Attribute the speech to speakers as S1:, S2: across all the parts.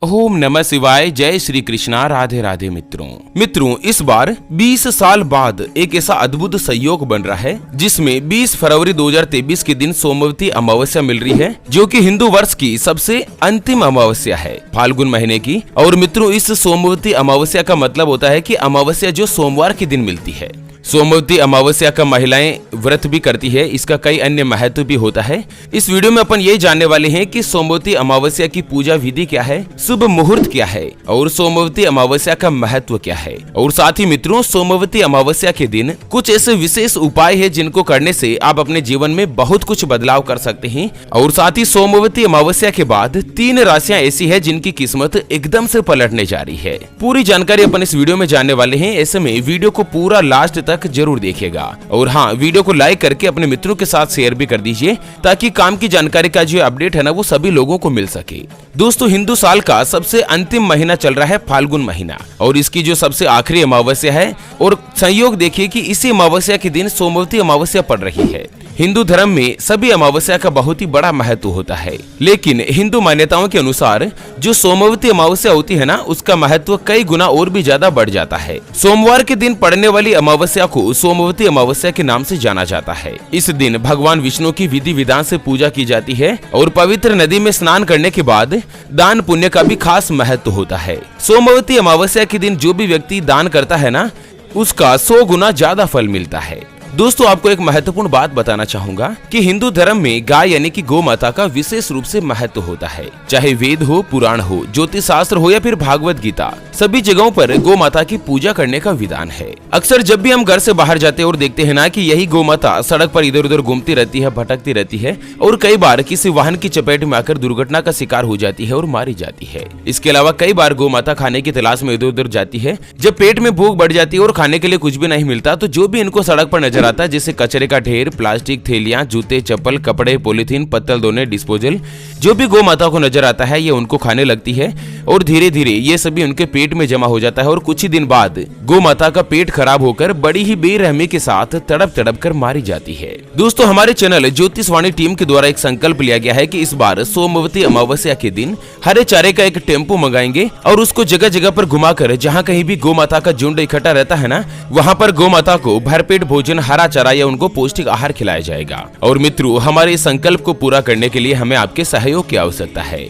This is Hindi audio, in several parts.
S1: ओम नमः शिवाय। जय श्री कृष्णा। राधे राधे मित्रों इस बार 20 साल बाद एक ऐसा अद्भुत संयोग बन रहा है जिसमें 20 फरवरी 2023 के दिन सोमवती अमावस्या मिल रही है, जो कि हिंदू वर्ष की सबसे अंतिम अमावस्या है, फाल्गुन महीने की। और मित्रों, इस सोमवती अमावस्या का मतलब होता है कि अमावस्या जो सोमवार के दिन मिलती है। सोमवती अमावस्या का महिलाएं व्रत भी करती है, इसका कई अन्य महत्व भी होता है। इस वीडियो में अपन ये जानने वाले हैं कि सोमवती अमावस्या की पूजा विधि क्या है, शुभ मुहूर्त क्या है और सोमवती अमावस्या का महत्व क्या है। और साथ ही मित्रों, सोमवती अमावस्या के दिन कुछ ऐसे विशेष उपाय है जिनको करने से आप अपने जीवन में बहुत कुछ बदलाव कर सकते हैं। और साथ ही सोमवती अमावस्या के बाद 3 राशियां ऐसी है जिनकी किस्मत एकदम से पलटने जा रही है। पूरी जानकारी अपन इस वीडियो में जानने वाले हैं, ऐसे में वीडियो को पूरा लास्ट तक जरूर देखिएगा। और हाँ, वीडियो को लाइक करके अपने मित्रों के साथ शेयर भी कर दीजिए ताकि काम की जानकारी का जो अपडेट है ना वो सभी लोगों को मिल सके। दोस्तों, हिंदू साल का सबसे अंतिम महीना चल रहा है फाल्गुन महीना, और इसकी जो सबसे आखिरी अमावस्या है। और संयोग देखिए कि इसी अमावस्या के दिन सोमवती अमावस्या पड़ रही है। हिंदू धर्म में सभी अमावस्या का बहुत ही बड़ा महत्व होता है, लेकिन हिंदू मान्यताओं के अनुसार जो सोमवती अमावस्या होती है ना, उसका महत्व कई गुना और भी ज्यादा बढ़ जाता है। सोमवार के दिन पड़ने वाली अमावस्या को सोमवती अमावस्या के नाम से जाना जाता है। इस दिन भगवान विष्णु की विधि विधान से पूजा की जाती है और पवित्र नदी में स्नान करने के बाद दान पुण्य का भी खास महत्व होता है। सोमवती अमावस्या के दिन जो भी व्यक्ति दान करता है ना, उसका 100 गुना ज्यादा फल मिलता है। दोस्तों, आपको एक महत्वपूर्ण बात बताना चाहूंगा कि हिंदू धर्म में गाय यानी कि गौ माता का विशेष रूप से महत्व होता है। चाहे वेद हो, पुराण हो, ज्योतिष शास्त्र हो या फिर भागवत गीता, सभी जगहों पर गौ माता की पूजा करने का विधान है। अक्सर जब भी हम घर से बाहर जाते हैं और देखते हैं ना कि यही गौ माता सड़क पर इधर उधर घूमती रहती है, भटकती रहती है और कई बार किसी वाहन की चपेट में आकर दुर्घटना का शिकार हो जाती है और मारी जाती है। इसके अलावा कई बार गौ माता खाने की तलाश में इधर उधर जाती है। जब पेट में भूख बढ़ जाती है और खाने के लिए कुछ भी नहीं मिलता, तो जो भी इनको सड़क पर नजर आता है, जैसे कचरे का ढेर, प्लास्टिक थैलियां, जूते, चप्पल, कपड़े, पॉलीथीन, पत्तल धोने, डिस्पोजल, जो भी गौ माता को नजर आता है ये उनको खाने लगती है और धीरे धीरे ये सभी उनके पेट में जमा हो जाता है। और कुछ ही दिन बाद गौ माता का पेट खराब होकर बड़ी ही बेरहमी के साथ तड़प तड़प कर मारी जाती है। दोस्तों, हमारे चैनल ज्योतिषवाणी टीम के द्वारा एक संकल्प लिया गया है कि इस बार सोमवती अमावस्या के दिन हरे चारे का एक टेम्पो मंगाएंगे और उसको जगह जगह पर घुमाकर जहाँ कहीं भी गौ माता का झुंड इकट्ठा रहता है ना, वहाँ पर गौ माता को भरपेट भोजन, हरा चारा या उनको पौष्टिक आहार खिलाया जाएगा। और मित्रों, हमारे इस संकल्प को पूरा करने के लिए हमें आपके सहयोग की आवश्यकता है।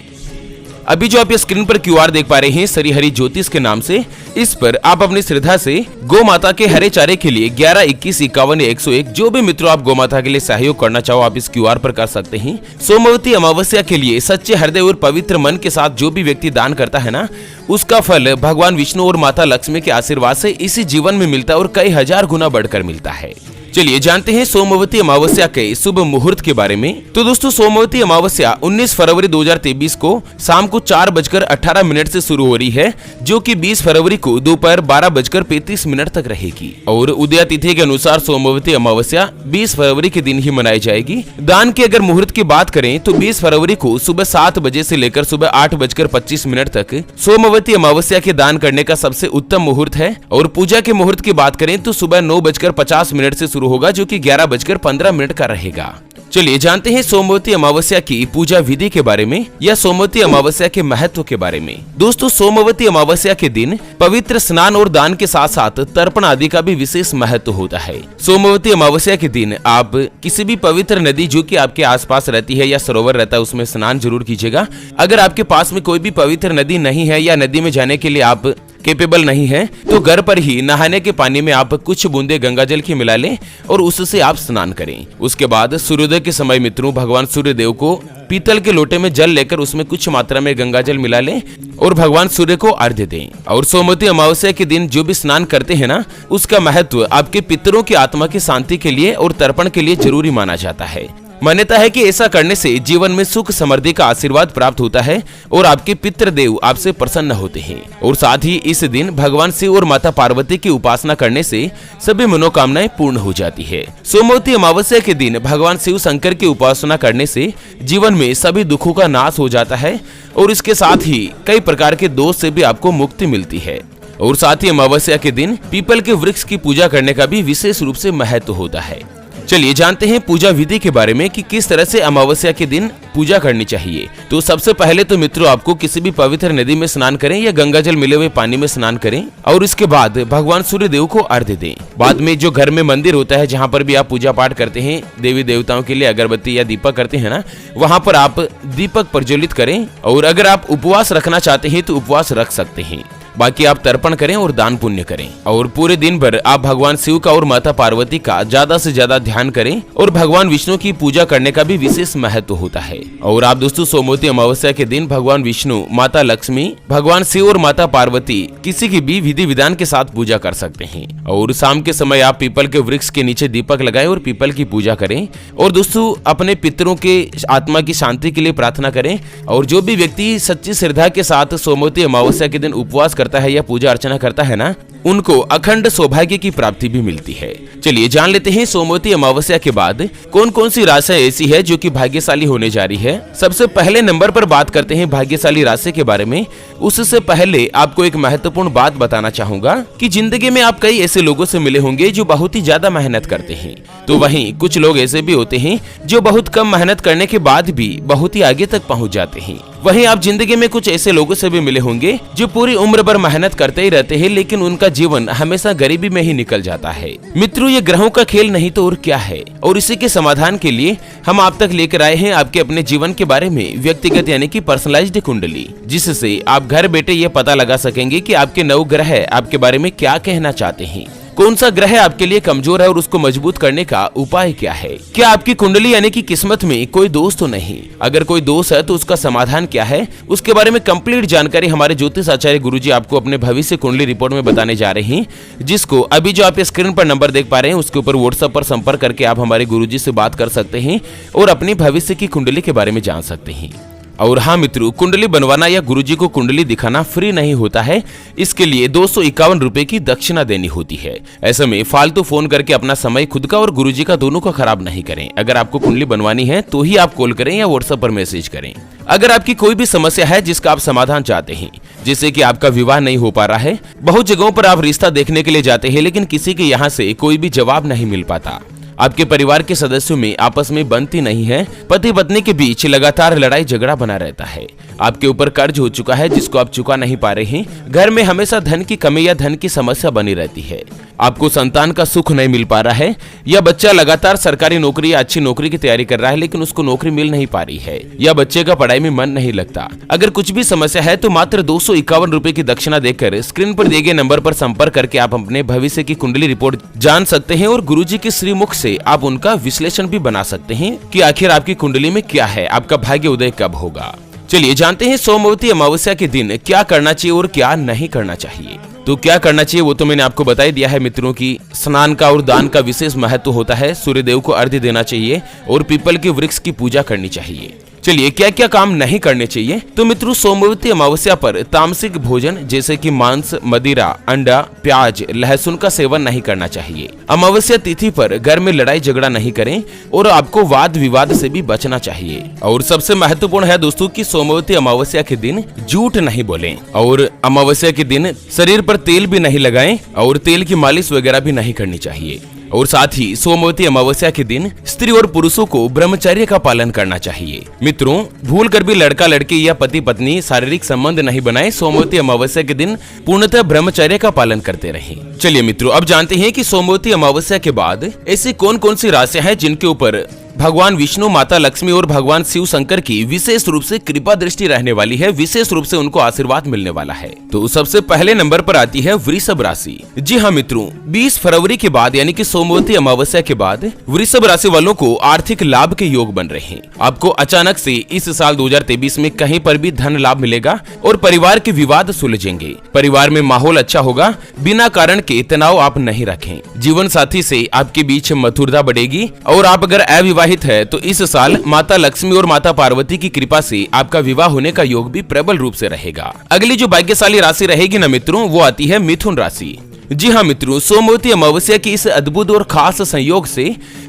S1: अभी जो आप ये स्क्रीन पर QR देख पा रहे हैं श्री हरि ज्योतिष के नाम से, इस पर आप अपनी श्रद्धा से गौ माता के हरे चारे के लिए 11, 21, 51, 101 जो भी मित्रों आप गौ माता के लिए सहयोग करना चाहो आप इस QR पर कर सकते हैं। सोमवती अमावस्या के लिए सच्चे हृदय और पवित्र मन के साथ जो भी व्यक्ति दान करता है ना, उसका फल भगवान विष्णु और माता लक्ष्मी के आशीर्वाद से इसी जीवन में मिलता है और कई हजार गुना बढ़कर मिलता है। चलिए जानते हैं सोमवती अमावस्या के शुभ मुहूर्त के बारे में। तो दोस्तों, सोमवती अमावस्या 19 फरवरी 2023 को शाम को 4:18 से शुरू हो रही है, जो कि 20 फरवरी को दोपहर 12:35 तक रहेगी। और उदय तिथि के अनुसार सोमवती अमावस्या 20 फरवरी के दिन ही मनाई जाएगी। दान की अगर मुहूर्त की बात करें तो 20 फरवरी को सुबह 7 बजे से लेकर सुबह 8:25 तक सोमवती अमावस्या के दान करने का सबसे उत्तम मुहूर्त है। और पूजा के मुहूर्त की बात करें तो सुबह 9:50 से होगा, जो कि 11:15 का रहेगा। चलिए जानते हैं सोमवती अमावस्या की पूजा विधि के बारे में या सोमवती अमावस्या के महत्व के बारे में। दोस्तों, सोमवती अमावस्या के दिन पवित्र स्नान और दान के साथ साथ तर्पण आदि का भी विशेष महत्व होता है। सोमवती अमावस्या के दिन आप किसी भी पवित्र नदी जो कि आपके आसपास रहती है या सरोवर रहता है उसमें स्नान जरूर कीजिएगा। अगर आपके पास में कोई भी पवित्र नदी नहीं है या नदी में जाने के लिए आप कैपेबल नहीं है, तो घर पर ही नहाने के पानी में आप कुछ बूंदे गंगाजल की मिला लें और उससे आप स्नान करें। उसके बाद सूर्योदय के समय मित्रों भगवान सूर्य देव को पीतल के लोटे में जल लेकर उसमें कुछ मात्रा में गंगाजल मिला लें और भगवान सूर्य को अर्घ्य दें। और सोमवती अमावस्या के दिन जो भी स्नान करते हैं ना, उसका महत्व आपके पितरों की आत्मा की शांति के लिए और तर्पण के लिए जरूरी माना जाता है। मान्यता है कि ऐसा करने से जीवन में सुख समृद्धि का आशीर्वाद प्राप्त होता है और आपके पितृदेव आपसे प्रसन्न होते हैं। और साथ ही इस दिन भगवान शिव और माता पार्वती की उपासना करने से सभी मनोकामनाएं पूर्ण हो जाती है। सोमवती अमावस्या के दिन भगवान शिव शंकर की उपासना करने से जीवन में सभी दुखों का नाश हो जाता है और इसके साथ ही कई प्रकार के दोष से भी आपको मुक्ति मिलती है। और साथ ही अमावस्या के दिन पीपल के वृक्ष की पूजा करने का भी विशेष रूप से महत्व होता है। चलिए जानते हैं पूजा विधि के बारे में कि किस तरह से अमावस्या के दिन पूजा करनी चाहिए। तो सबसे पहले तो मित्रों आपको किसी भी पवित्र नदी में स्नान करें या गंगा जल मिले हुए पानी में स्नान करें और इसके बाद भगवान सूर्य देव को अर्घ्य दें। बाद में जो घर में मंदिर होता है जहाँ पर भी आप पूजा पाठ करते हैं, देवी देवताओं के लिए अगरबत्ती या दीपक करते हैं ना, वहाँ पर आप दीपक प्रज्वलित करें। और अगर आप उपवास रखना चाहते हैं तो उपवास रख सकते हैं। बाकी आप तर्पण करें और दान पुण्य करें और पूरे दिन भर आप भगवान शिव का और माता पार्वती का ज्यादा से ज्यादा ध्यान करें। और भगवान विष्णु की पूजा करने का भी विशेष महत्व होता है। और आप दोस्तों सोमवती अमावस्या के दिन भगवान विष्णु, माता लक्ष्मी, भगवान शिव और माता पार्वती किसी की भी विधि विधान के साथ पूजा कर सकते हैं। और शाम के समय आप पीपल के वृक्ष के नीचे दीपक लगाएं और पीपल की पूजा करें। और दोस्तों अपने पितरों के आत्मा की शांति के लिए प्रार्थना करें। और जो भी व्यक्ति सच्ची श्रद्धा के साथ सोमवती अमावस्या के दिन उपवास करता है या पूजा अर्चना करता है ना, उनको अखंड सौभाग्य की प्राप्ति भी मिलती है। चलिए जान लेते हैं सोमवती अमावस्या के बाद कौन कौन सी राशि ऐसी है जो कि भाग्यशाली होने जा रही है। सबसे पहले नंबर पर बात करते हैं भाग्यशाली राशि के बारे में। उससे पहले आपको एक महत्वपूर्ण बात बताना चाहूंगा कि जिंदगी में आप कई ऐसे लोगों से मिले होंगे जो बहुत ही ज्यादा मेहनत करते हैं, तो वहीं कुछ लोग ऐसे भी होते हैं जो बहुत कम मेहनत करने के बाद भी बहुत ही आगे तक पहुंच जाते हैं। वहीं आप जिंदगी में कुछ ऐसे लोगों से भी मिले होंगे जो पूरी उम्र भर मेहनत करते ही रहते हैं, लेकिन उनका जीवन हमेशा गरीबी में ही निकल जाता है। मित्रों ये ग्रहों का खेल नहीं तो और क्या है। और इसी के समाधान के लिए हम आप तक लेकर आए हैं आपके अपने जीवन के बारे में व्यक्तिगत यानी कि पर्सनलाइज्ड कुंडली, जिससे आप घर बैठे ये पता लगा सकेंगे कि आपके 9 ग्रह आपके बारे में क्या कहना चाहते हैं, कौन सा ग्रह आपके लिए कमजोर है और उसको मजबूत करने का उपाय क्या है। क्या आपकी कुंडली यानी कि किस्मत में कोई दोष तो नहीं, अगर कोई दोष है तो उसका समाधान क्या है, उसके बारे में कंप्लीट जानकारी हमारे ज्योतिष आचार्य गुरुजी आपको अपने भविष्य कुंडली रिपोर्ट में बताने जा रहे हैं, जिसको अभी जो आप स्क्रीन पर नंबर देख पा रहे हैं उसके ऊपर व्हाट्सएप पर संपर्क करके आप हमारे गुरुजी से बात कर सकते हैं और अपनी भविष्य की कुंडली के बारे में जान सकते हैं। और हाँ मित्रों, कुंडली बनवाना या गुरुजी को कुंडली दिखाना फ्री नहीं होता है। इसके लिए 251 रुपए की दक्षिणा देनी होती है। ऐसे में फालतू फोन करके अपना समय खुद का और गुरुजी का दोनों का खराब नहीं करें। अगर आपको कुंडली बनवानी है तो ही आप कॉल करें या व्हाट्सएप पर मैसेज करें। अगर आपकी कोई भी समस्या है जिसका आप समाधान चाहते हैं, जैसे कि आपका विवाह नहीं हो पा रहा है, बहुत जगहों पर आप रिश्ता देखने के लिए जाते हैं लेकिन किसी के यहाँ से कोई भी जवाब नहीं मिल पाता, आपके परिवार के सदस्यों में आपस में बनती नहीं है, पति पत्नी के बीच लगातार लड़ाई झगड़ा बना रहता है, आपके ऊपर कर्ज हो चुका है जिसको आप चुका नहीं पा रहे हैं, घर में हमेशा धन की कमी या धन की समस्या बनी रहती है, आपको संतान का सुख नहीं मिल पा रहा है, या बच्चा लगातार सरकारी नौकरी या अच्छी नौकरी की तैयारी कर रहा है लेकिन उसको नौकरी मिल नहीं पा रही है, या बच्चे का पढ़ाई में मन नहीं लगता। अगर कुछ भी समस्या है तो मात्र 251 रुपए की दक्षिणा देकर स्क्रीन पर दिए गए नंबर पर संपर्क करके आप अपने भविष्य की कुंडली रिपोर्ट जान सकते हैं और गुरुजी के श्रीमुख से आप उनका विश्लेषण भी बना सकते हैं कि आखिर आपकी कुंडली में क्या है, आपका भाग्य उदय कब होगा। चलिए जानते हैं सोमवती अमावस्या के दिन क्या करना चाहिए और क्या नहीं करना चाहिए। तो क्या करना चाहिए वो तो मैंने आपको बता ही दिया है मित्रों की स्नान का और दान का विशेष महत्व होता है, सूर्यदेव को अर्घ्य देना चाहिए और पीपल के वृक्ष की पूजा करनी चाहिए। चलिए क्या क्या काम नहीं करने चाहिए। तो मित्रों सोमवती अमावस्या पर तामसिक भोजन जैसे कि मांस, मदिरा, अंडा, प्याज, लहसुन का सेवन नहीं करना चाहिए। अमावस्या तिथि पर घर में लड़ाई झगड़ा नहीं करें और आपको वाद विवाद से भी बचना चाहिए। और सबसे महत्वपूर्ण है दोस्तों कि सोमवती अमावस्या के दिन झूठ नहीं बोलें और अमावस्या के दिन शरीर पर तेल भी नहीं लगाएं और तेल की मालिश वगैरह भी नहीं करनी चाहिए। और साथ ही सोमवती अमावस्या के दिन स्त्री और पुरुषों को ब्रह्मचर्य का पालन करना चाहिए। मित्रों भूल कर भी लड़का लड़की या पति पत्नी शारीरिक संबंध नहीं बनाए, सोमवती अमावस्या के दिन पूर्णतः ब्रह्मचर्य का पालन करते रहें। चलिए मित्रों अब जानते हैं कि सोमवती अमावस्या के बाद ऐसी कौन कौन सी राशियां हैं जिनके ऊपर भगवान विष्णु, माता लक्ष्मी और भगवान शिव शंकर की विशेष रूप से कृपा दृष्टि रहने वाली है, विशेष रूप से उनको आशीर्वाद मिलने वाला है। तो सबसे पहले नंबर पर आती है वृषभ राशि। जी हाँ मित्रों, 20 फरवरी के बाद यानी कि सोमवती अमावस्या के बाद वृषभ राशि वालों को आर्थिक लाभ के योग बन रहे हैं। आपको अचानक से इस साल 2023 में कहीं पर भी धन लाभ मिलेगा और परिवार के विवाद सुलझेंगे। परिवार में माहौल अच्छा होगा, बिना कारण के तनाव आप नहीं रखें। जीवन साथी से आपके बीच मधुरता बढ़ेगी और आप अगर अविवाहित है तो इस साल माता लक्ष्मी और माता पार्वती की कृपा से आपका विवाह होने का योग भी प्रबल रूप से रहेगा। अगली जो भाग्यशाली राशि रहेगी ना मित्रों वो आती है मिथुन राशि। जी हाँ मित्रों, सोमवती अमावस्या की इस अद्भुत और खास संयोग से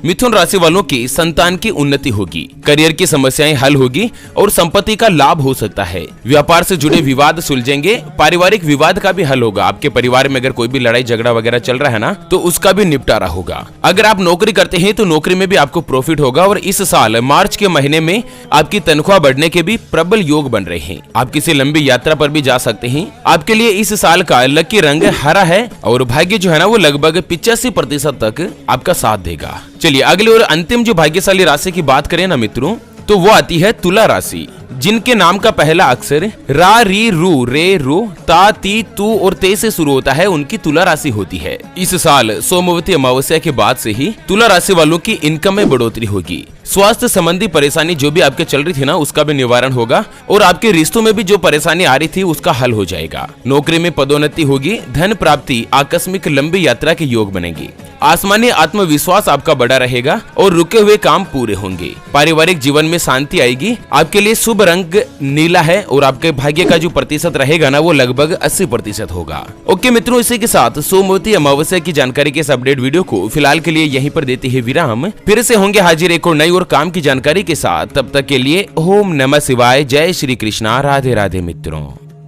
S1: मिथुन राशि वालों की संतान की उन्नति होगी, करियर की समस्याएं हल होगी और संपत्ति का लाभ हो सकता है। व्यापार से जुड़े विवाद सुलझेंगे, पारिवारिक विवाद का भी हल होगा। आपके परिवार में अगर कोई भी लड़ाई झगड़ा वगैरह चल रहा है ना, तो उसका भी निपटारा होगा। अगर आप नौकरी करते हैं तो नौकरी में भी आपको प्रॉफिट होगा और इस साल मार्च के महीने में आपकी तनख्वाह बढ़ने के भी प्रबल योग बन रहे हैं। आप किसी लंबी यात्रा पर भी जा सकते हैं। आपके लिए इस साल का लकी रंग हरा है और भाग्य जो है ना वो लगभग 85% तक आपका साथ देगा। चलिए अगली और अंतिम जो भाग्यशाली राशि की बात करें ना मित्रों, तो वो आती है तुला राशि, जिनके नाम का पहला अक्षर रा री रू रे रू ता ती तू और ते से शुरू होता है, उनकी तुला राशि होती है। इस साल सोमवती अमावस्या के बाद से ही तुला राशि वालों की इनकम में बढ़ोतरी होगी। स्वास्थ्य संबंधी परेशानी जो भी आपके चल रही थी ना, उसका भी निवारण होगा और आपके रिश्तों में भी जो परेशानी आ रही थी उसका हल हो जाएगा। नौकरी में पदोन्नति होगी, धन प्राप्ति, आकस्मिक लंबी यात्रा के योग बनेंगे। आसमानी आत्मविश्वास आपका बड़ा रहेगा और रुके हुए काम पूरे होंगे। पारिवारिक जीवन में शांति आएगी। आपके लिए शुभ रंग नीला है और आपके भाग्य का जो प्रतिशत रहेगा ना वो लगभग 80% होगा। ओके मित्रों, इसी के साथ सोमवती अमावस्या की जानकारी के इस अपडेट वीडियो को फिलहाल के लिए यहीं पर देते हैं विराम। फिर से होंगे हाजिर एक और नई और काम की जानकारी के साथ। तब तक के लिए ओम नमः शिवाय, जय श्री कृष्णा, राधे राधे मित्रों।